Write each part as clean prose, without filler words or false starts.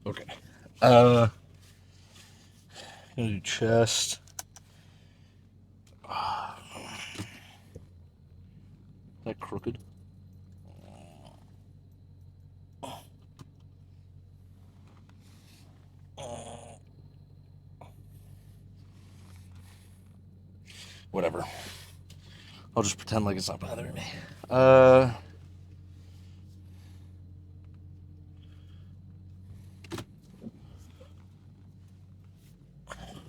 Okay. Gonna do chest. Is that crooked? Whatever. I'll just pretend like it's not bothering me.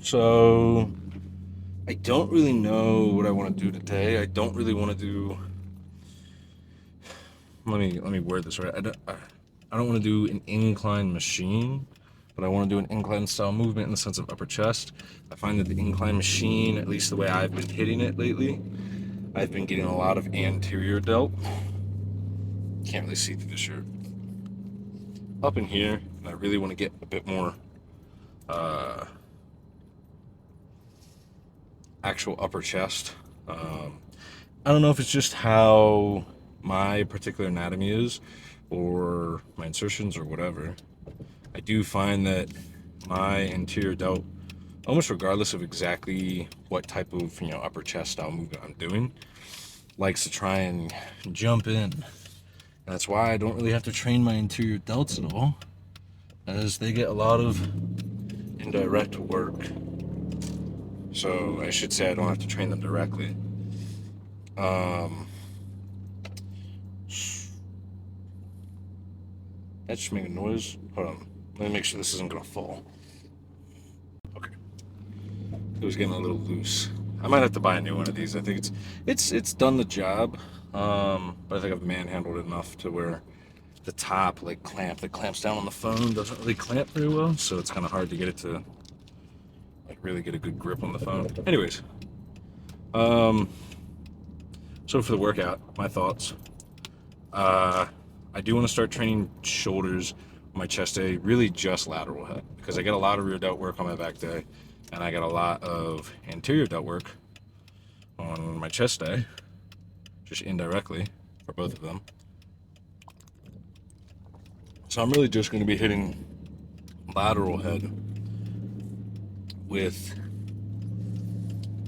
So I don't really know what I want to do today. I don't really want to do. Let me word this right. I don't want to do an incline machine, but I want to do an incline style movement in the sense of upper chest. I find that the incline machine, at least the way I've been hitting it lately, I've been getting a lot of anterior delt. Can't really see through the shirt. Up in here, and I really want to get a bit more actual upper chest. I don't know if it's just how my particular anatomy is, or my insertions, or whatever. I do find that my anterior delt, almost regardless of exactly what type of upper chest style movement I'm doing, likes to try and jump in. And that's why I don't really have to train my anterior delts at all, as they get a lot of indirect work. So I should say I don't have to train them directly. That just made a noise. Hold on. Let me make sure this isn't gonna fall. Okay. It was getting a little loose. I might have to buy a new one of these. I think it's done the job. But I think I've manhandled it enough to where the top that clamps down on the phone doesn't really clamp very well, so it's kind of hard to get it to really get a good grip on the phone. Anyways, so for the workout, my thoughts. I do want to start training shoulders, my chest day, really just lateral head, because I get a lot of rear delt work on my back day, and I get a lot of anterior delt work on my chest day, just indirectly for both of them. So I'm really just going to be hitting lateral head with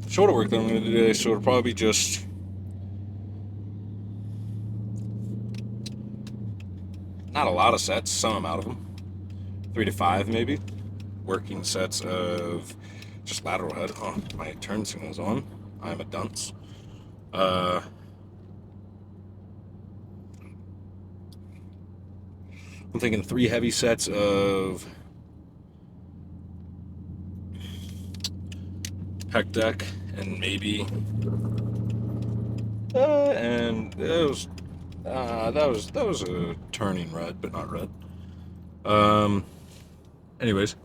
shoulder work that I'm going to do today, so it'll probably be just not a lot of sets, some amount of them, 3 to 5 maybe, working sets of just lateral head. Oh, my turn signal's on. I'm a dunce. I'm thinking 3 heavy sets of pec deck and maybe and that was a turning red, but not red. Anyways,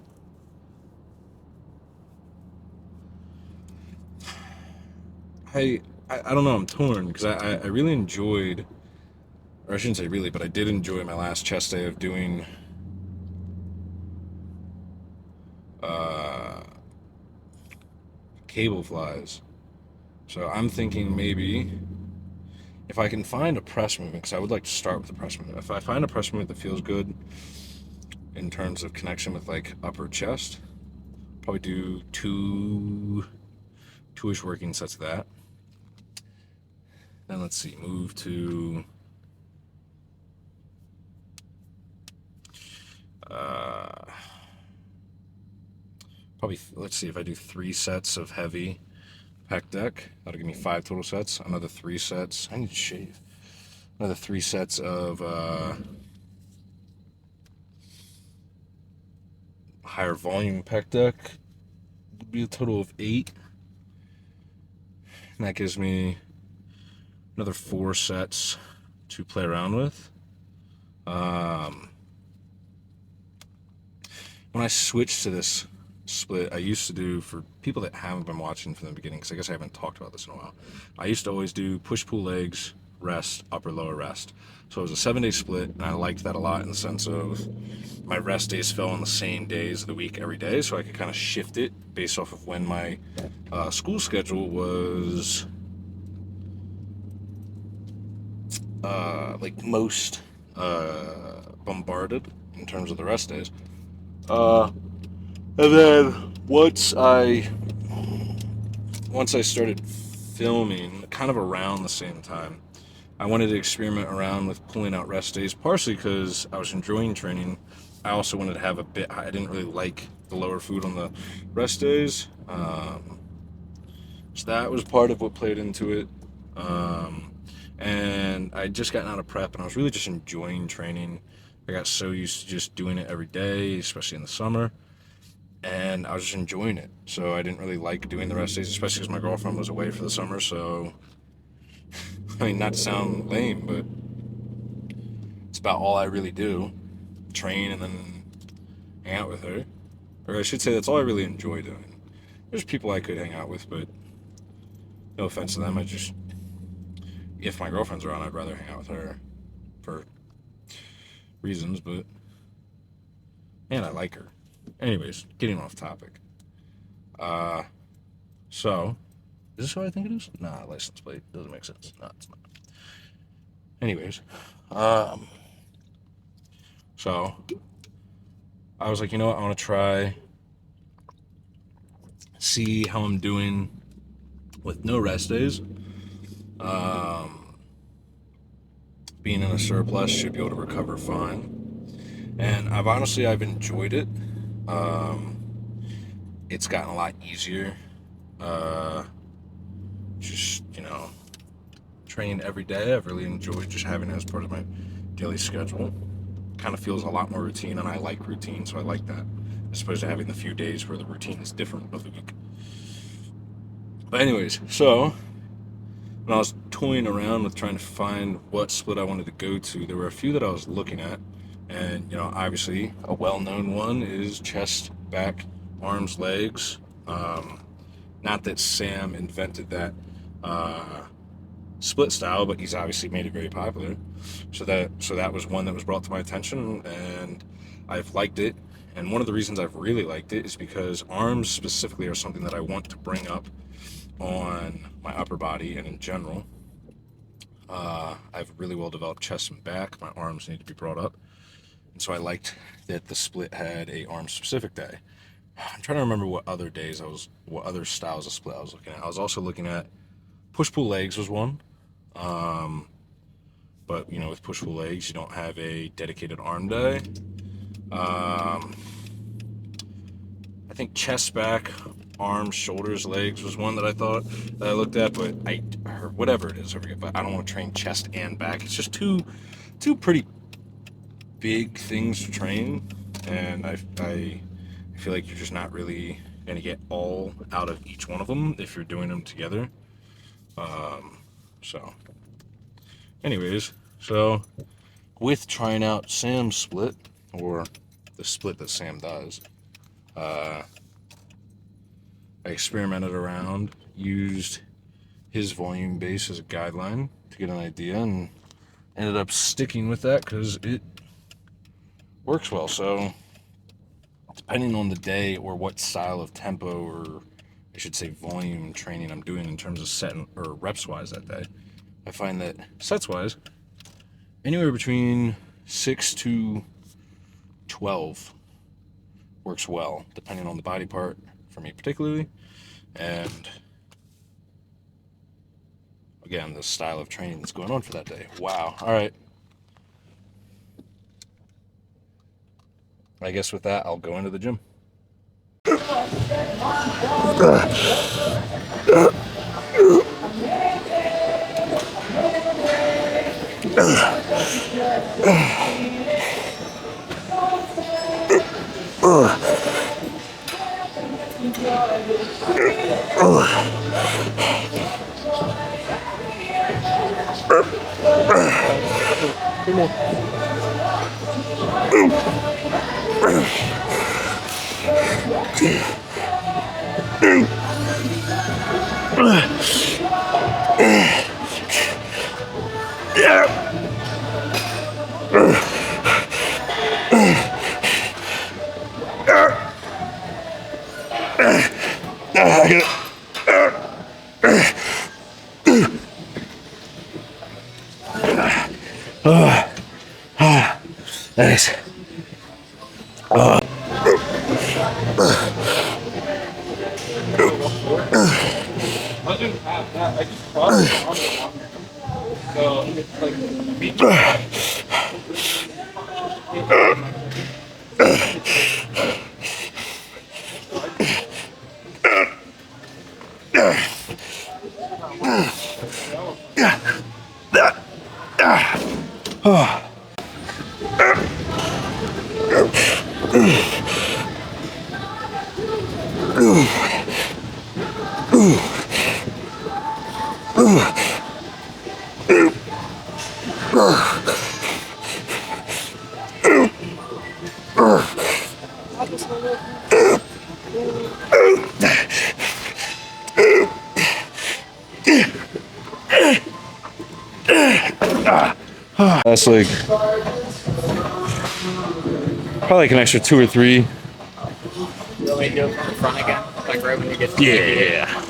I don't know. I'm torn because I really enjoyed, or I shouldn't say really, but I did enjoy my last chest day of doing cable flies. So I'm thinking maybe if I can find a press movement, because I would like to start with a press movement. If I find a press movement that feels good in terms of connection with upper chest, probably do two-ish working sets of that. Then let's see, move to probably, let's see, if I do 3 sets of heavy pec deck, that'll give me 5 total sets. Another 3 sets. I need to shave. Another 3 sets of higher volume pec deck. It'll be a total of 8. And that gives me another 4 sets to play around with. When I switched to this split, I used to do, for people that haven't been watching from the beginning, because I guess I haven't talked about this in a while, I used to always do push-pull legs, rest, upper lower rest. So it was a 7-day split, and I liked that a lot in the sense of my rest days fell on the same days of the week every day, so I could kind of shift it based off of when my school schedule was most bombarded in terms of the rest days. And then once I started filming, kind of around the same time, I wanted to experiment around with pulling out rest days, partially because I was enjoying training. I also wanted to have a bit. I didn't really like the lower food on the rest days, so that was part of what played into it. And I'd just gotten out of prep, and I was really just enjoying training. I got so used to just doing it every day, especially in the summer, and I was just enjoying it. So I didn't really like doing the rest days, especially because my girlfriend was away for the summer. So, I mean, not to sound lame, but it's about all I really do: train and then hang out with her. Or I should say, that's all I really enjoy doing. There's people I could hang out with, but no offense to them. If my girlfriend's around, I'd rather hang out with her for reasons, but man, I like her. Anyways, getting off topic. So, is this who I think it is? Nah, license plate doesn't make sense. No, it's not. Anyways, so I was like, you know what? I want to see how I'm doing with no rest days. Being in a surplus, should be able to recover fine. And I've enjoyed it. It's gotten a lot easier. Just, training every day. I've really enjoyed just having it as part of my daily schedule. Kind of feels a lot more routine, and I like routine, so I like that, as opposed to having the few days where the routine is different of the week. But anyways, so when I was toying around with trying to find what split I wanted to go to, there were a few that I was looking at, and obviously a well-known one is chest, back, arms, legs. Not that Sam invented that split style, but he's obviously made it very popular. So that was one that was brought to my attention, and I've liked it. And one of the reasons I've really liked it is because arms specifically are something that I want to bring up on my upper body and in general. I have really well developed chest and back. My arms need to be brought up, and so I liked that the split had a arm specific day. I'm trying to remember what other styles of split I was looking at. I was also looking at push-pull legs was one. But with push-pull legs, you don't have a dedicated arm day. I think chest, back, arms, shoulders, legs was one that I looked at, but or whatever it is, I forget. But I don't want to train chest and back. It's just two pretty big things to train, and I feel like you're just not really gonna get all out of each one of them if you're doing them together. So, anyways, with trying out Sam's split, or the split that Sam does, I experimented around, used his volume base as a guideline to get an idea, and ended up sticking with that because it works well. So, depending on the day or what style of tempo, or I should say volume training I'm doing in terms of set or reps wise that day, I find that sets wise, anywhere between 6 to 12 works well, depending on the body part for me particularly, and again, the style of training that's going on for that day. Wow. All right. I guess with that, I'll go into the gym. Nice. That's like probably like an extra 2 or 3. You want me to do it from the front again? Like right when you get to Yeah.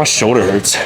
My shoulder hurts.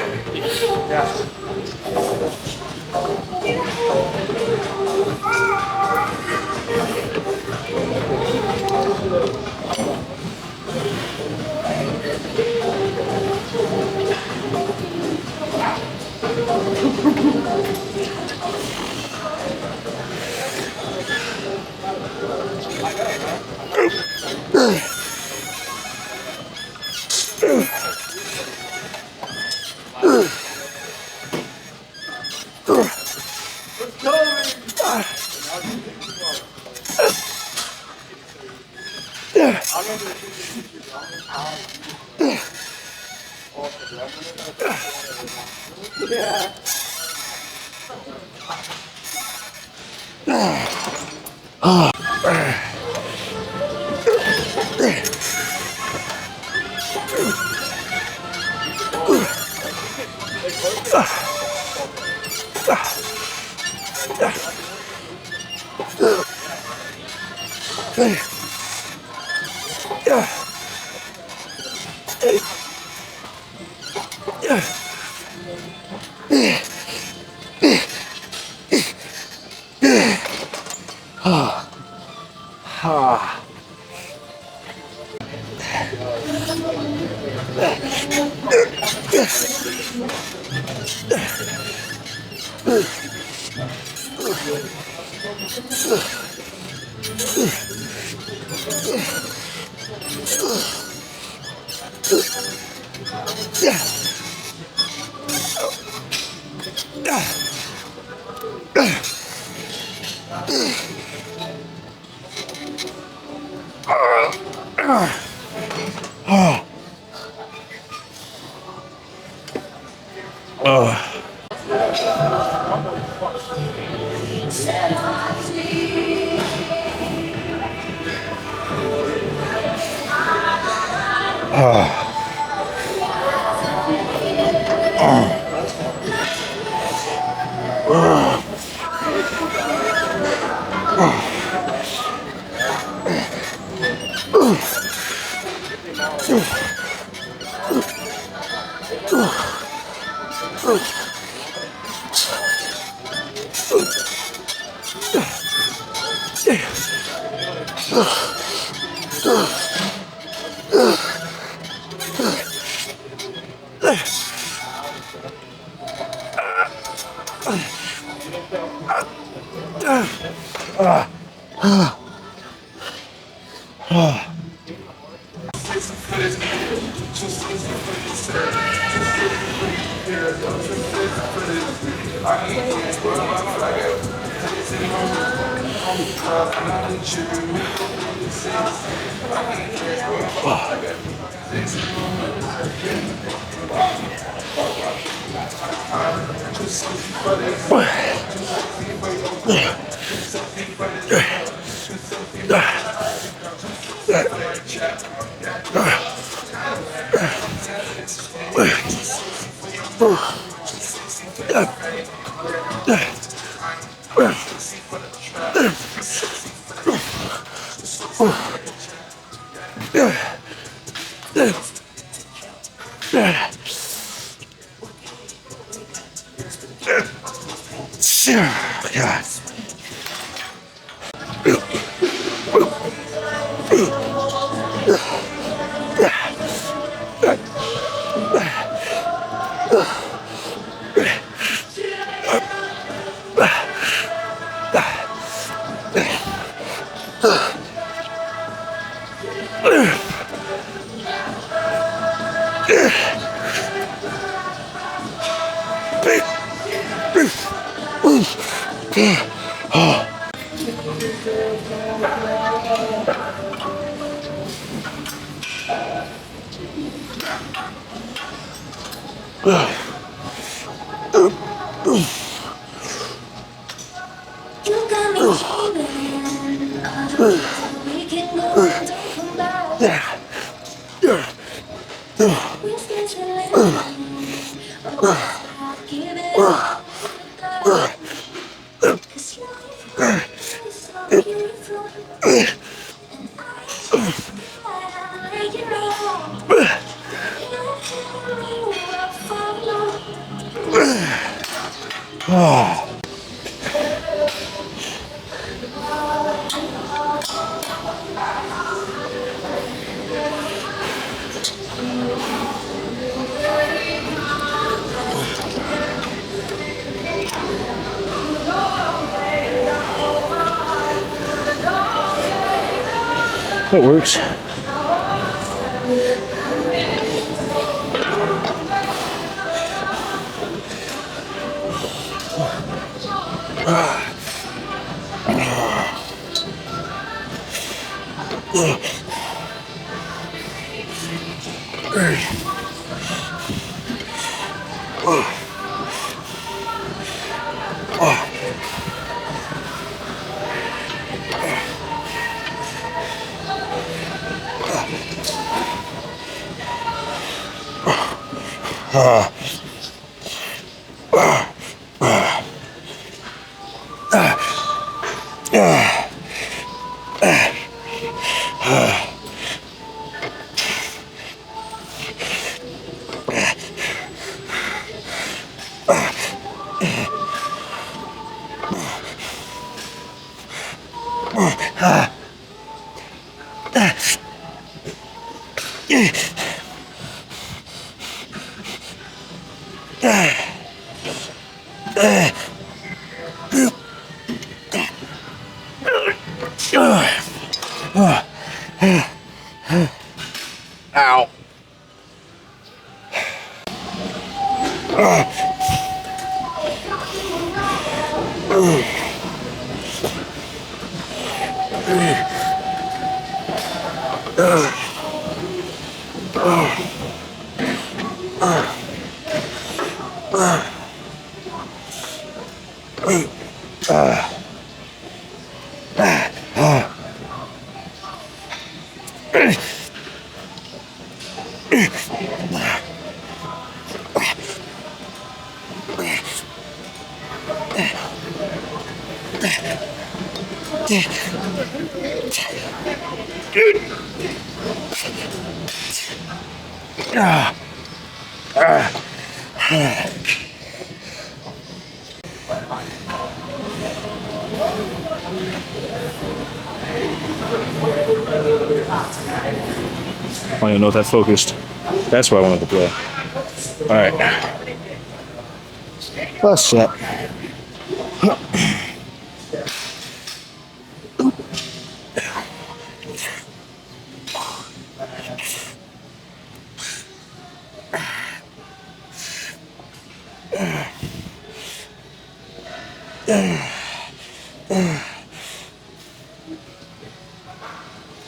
God. You got me dreaming of a place that we can go and don't come back. We're still chilling. Oh, I'll give it all to God. 'Cause life is so beautiful. And I swear I like it all. You will follow. That works. Ow. I don't even know if that focused. That's what I wanted to play. All right. Last set.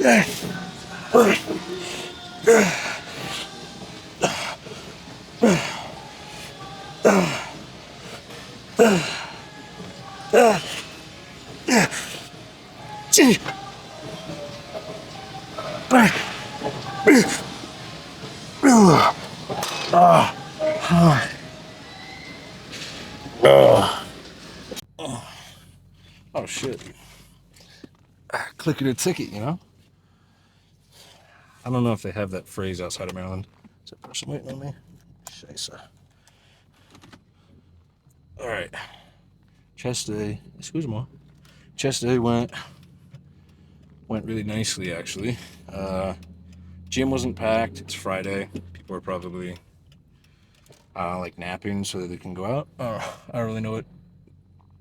Oh shit. Click it or ticket, you know? I don't know if they have that phrase outside of Maryland. Is that person waiting on me? Scheisse. Alright. Chest day. Excuse me. Chest day went really nicely, actually. Gym wasn't packed. It's Friday. People are probably like napping so that they can go out. I don't really know what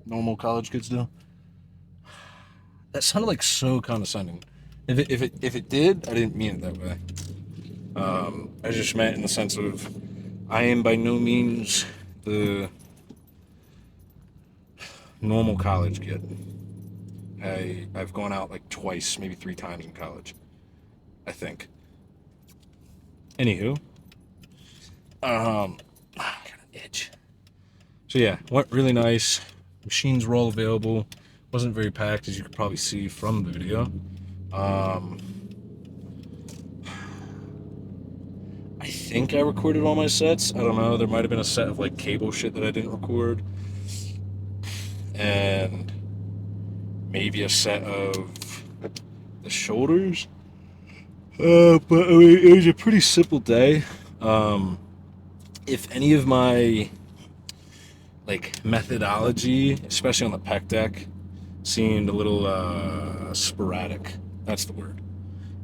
normal college kids do. That sounded like so condescending. If it did, I didn't mean it that way. I just meant in the sense of I am by no means the normal college kid. I've gone out like twice, maybe 3 times in college, I think. Anywho, got an itch. So yeah, went really nice. Machines were all available. Wasn't very packed, as you could probably see from the video. I think I recorded all my sets. I don't know. There might have been a set of like cable shit that I didn't record, and maybe a set of the shoulders. But I mean, it was a pretty simple day. If any of my like methodology, especially on the pec deck, seemed a little sporadic. That's the word.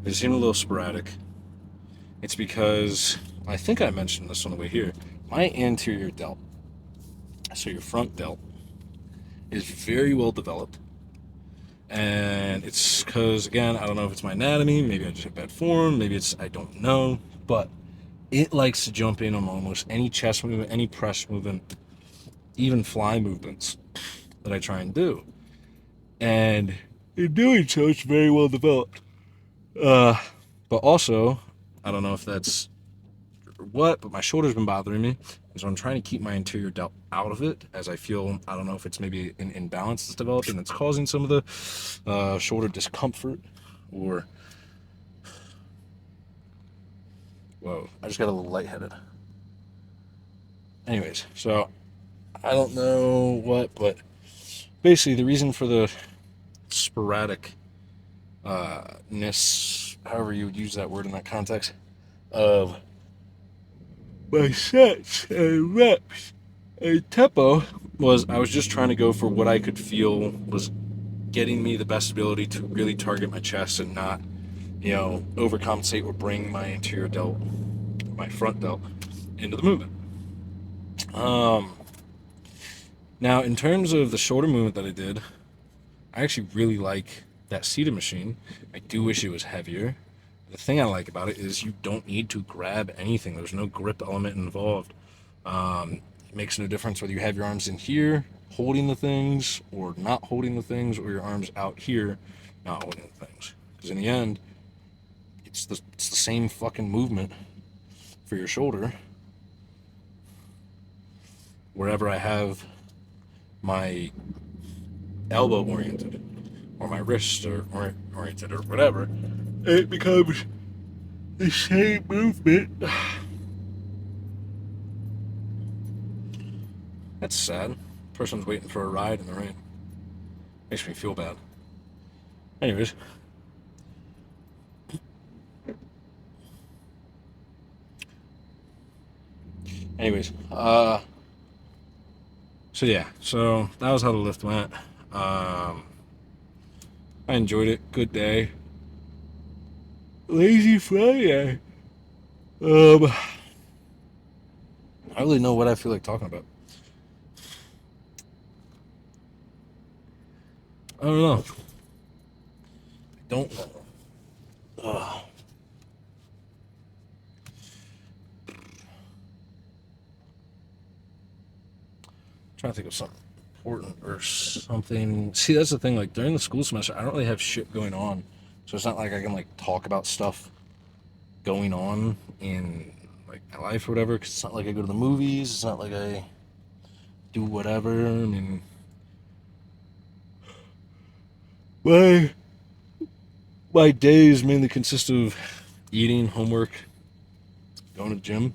It seemed a little sporadic. It's because I think I mentioned this on the way here. My anterior delt, so your front delt, is very well developed. And it's because, again, I don't know if it's my anatomy, maybe I just have bad form, maybe it's, I don't know, but it likes to jump in on almost any chest movement, any press movement, even fly movements that I try and do. And in doing so, it's very well developed. But also, I don't know if that's what, but my shoulder's been bothering me. And so I'm trying to keep my anterior delt out of it, as I feel, I don't know if it's maybe an imbalance that's developing that's causing some of the shoulder discomfort, or, whoa, I just got a little lightheaded. Anyways, so I don't know what, but basically the reason for the sporadicness, however you would use that word in that context, of my sets and reps and tempo was I was just trying to go for what I could feel was getting me the best ability to really target my chest and not, overcompensate or bring my anterior delt, my front delt, into the movement. Now, in terms of the shoulder movement that I did, I actually really like that seated machine. I do wish it was heavier. The thing I like about it is you don't need to grab anything. There's no grip element involved. It makes no difference whether you have your arms in here holding the things or not holding the things, or your arms out here not holding the things. Because in the end, it's the same fucking movement for your shoulder wherever I have my elbow oriented or my wrist or oriented or whatever. It becomes the same movement. That's sad. Person's waiting for a ride in the rain. Makes me feel bad. Anyways. So yeah, so that was how the lift went. I enjoyed it. Good day. Lazy Friday. I don't really know what I feel like talking about. I don't know. I don't know. Trying to think of something important or something. See, that's the thing. Like during the school semester, I don't really have shit going on So it's not like I can like talk about stuff going on in like my life or whatever, because it's not like I go to the movies, it's not like I do whatever. I mean, my my days mainly consist of eating, homework, going to the gym.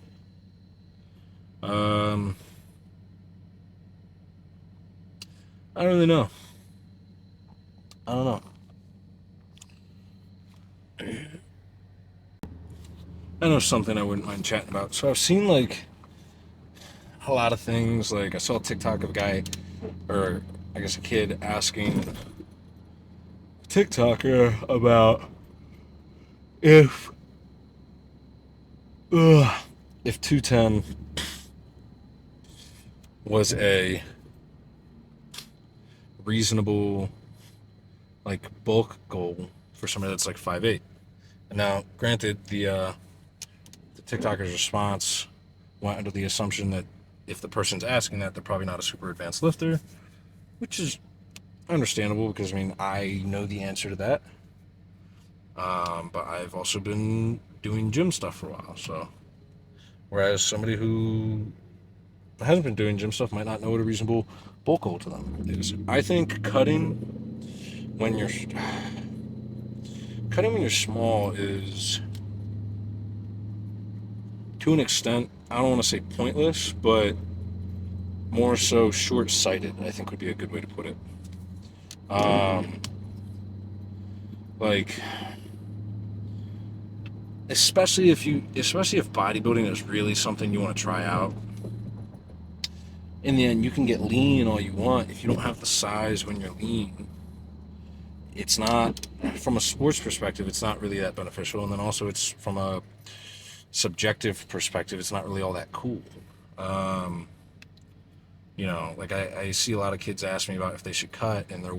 I don't really know. I don't know. I know something I wouldn't mind chatting about. So I've seen like a lot of things. Like I saw a TikTok of a guy, or I guess a kid, asking a TikToker about if if 210 was a reasonable like bulk goal for somebody that's like 5'8". And now, granted, the TikToker's response went under the assumption that if the person's asking that, they're probably not a super advanced lifter, which is understandable because I mean I know the answer to that. But I've also been doing gym stuff for a while, so whereas somebody who hasn't been doing gym stuff might not know what a reasonable bulk goal to them is. I think when you're cutting when you're small is, to an extent, I don't want to say pointless, but more so short-sighted, I think would be a good way to put it. Like, especially if bodybuilding is really something you want to try out. In the end, you can get lean all you want. If you don't have the size when you're lean, it's not, from a sports perspective, it's not really that beneficial. And then also it's from a subjective perspective, it's not really all that cool. You know, like I see a lot of kids ask me about if they should cut, and they're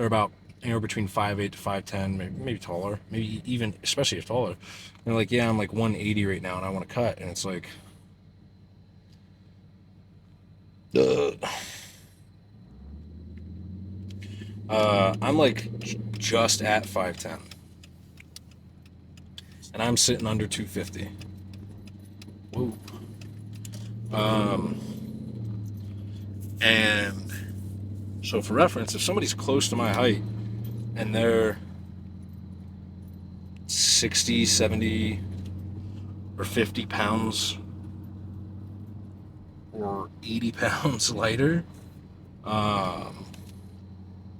about anywhere between 5'8" to 5'10", maybe taller, maybe even, especially if taller. And they're like, yeah, I'm like 180 right now and I want to cut. And it's like, I'm like just at 5'10", and I'm sitting under 250. Whoa. And so for reference, if somebody's close to my height and they're 60, 70, or 50 pounds or 80 pounds lighter, I'll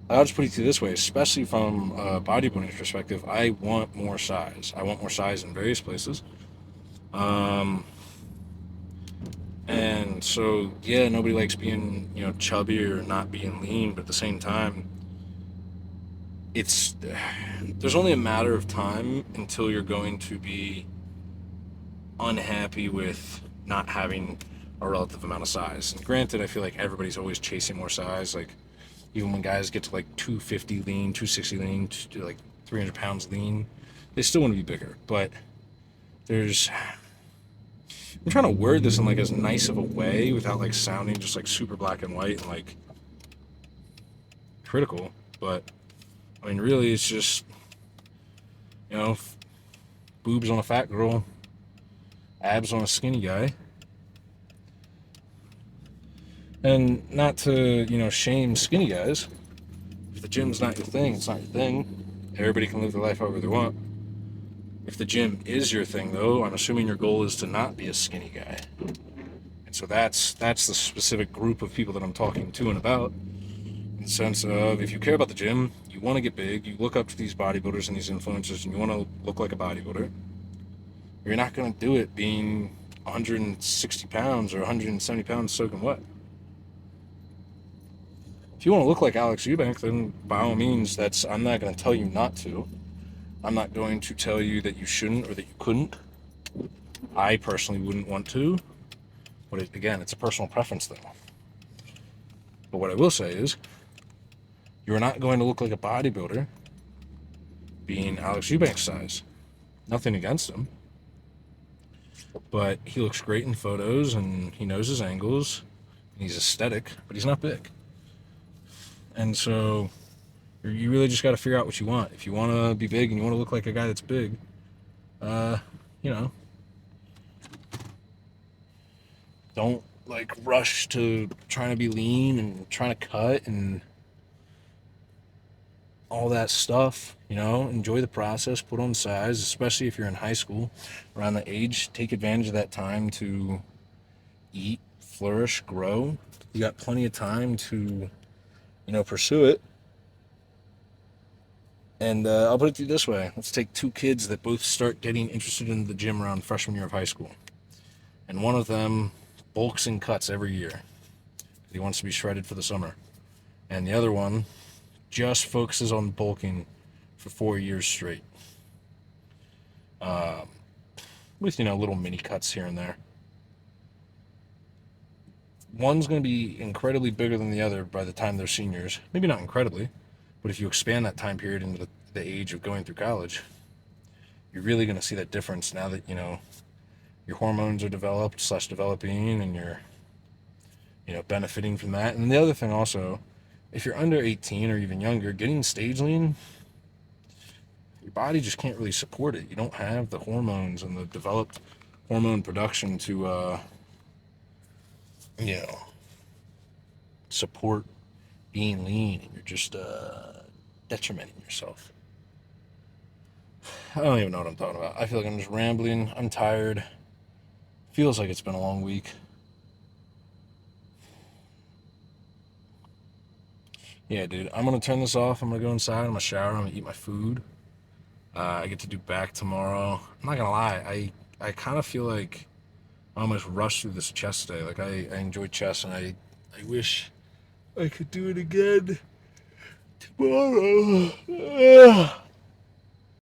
just put it to you this way, especially from a bodybuilding perspective, I want more size. I want more size in various places. And so, yeah, nobody likes being, chubby or not being lean, but at the same time, there's only a matter of time until you're going to be unhappy with not having a relative amount of size. And granted, I feel like everybody's always chasing more size. Like, even when guys get to like 250 lean, 260 lean, to like 300 pounds lean, they still want to be bigger. But I'm trying to word this in like as nice of a way without like sounding just like super black and white and like critical. But I mean, really, it's just, boobs on a fat girl, abs on a skinny guy. And not to, shame skinny guys. If the gym's not your thing, it's not your thing. Everybody can live their life however they want. If the gym is your thing, though, I'm assuming your goal is to not be a skinny guy. And so that's the specific group of people that I'm talking to and about. In the sense of, if you care about the gym, you want to get big, you look up to these bodybuilders and these influencers, and you want to look like a bodybuilder, you're not going to do it being 160 pounds or 170 pounds soaking wet. If you want to look like Alex Eubank, then by all means, I'm not going to tell you not to. I'm not going to tell you that you shouldn't or that you couldn't. I personally wouldn't want to. But again, it's a personal preference thing. But what I will say is, you're not going to look like a bodybuilder being Alex Eubank's size. Nothing against him. But he looks great in photos, and he knows his angles, and he's aesthetic, but he's not big. And so You really just got to figure out what you want. If you want to be big and you want to look like a guy that's big, you know, don't like rush to trying to be lean and trying to cut and all that stuff. You know, enjoy the process, put on size, especially if you're in high school, around the age. Take advantage of that time to eat, flourish, grow. You got plenty of time to, you know, pursue it. And I'll put it to you this way. Let's take two kids that both start getting interested in the gym around freshman year of high school. And one of them bulks and cuts every year. He wants to be shredded for the summer. And the other one just focuses on bulking for 4 years straight. With, you know, little mini cuts here and there. One's going to be incredibly bigger than the other by the time they're seniors. Maybe not incredibly. But if you expand that time period into the age of going through college, you're really going to see that difference now that, you know, your hormones are developing and you're, you know, benefiting from that. And the other thing also, if you're under 18 or even younger, getting stage lean, your body just can't really support it. You don't have the hormones and the developed hormone production to, you know, support being lean, and you're just detrimenting yourself. I don't even know what I'm talking about. I feel like I'm just rambling. I'm tired. Feels like it's been a long week. Yeah, dude. I'm gonna turn this off. I'm gonna go inside. I'm gonna shower. I'm gonna eat my food. I get to do back tomorrow. I'm not gonna lie. I kind of feel like I almost rushed through this chest today. Like I enjoy chest, and I wish I could do it again tomorrow.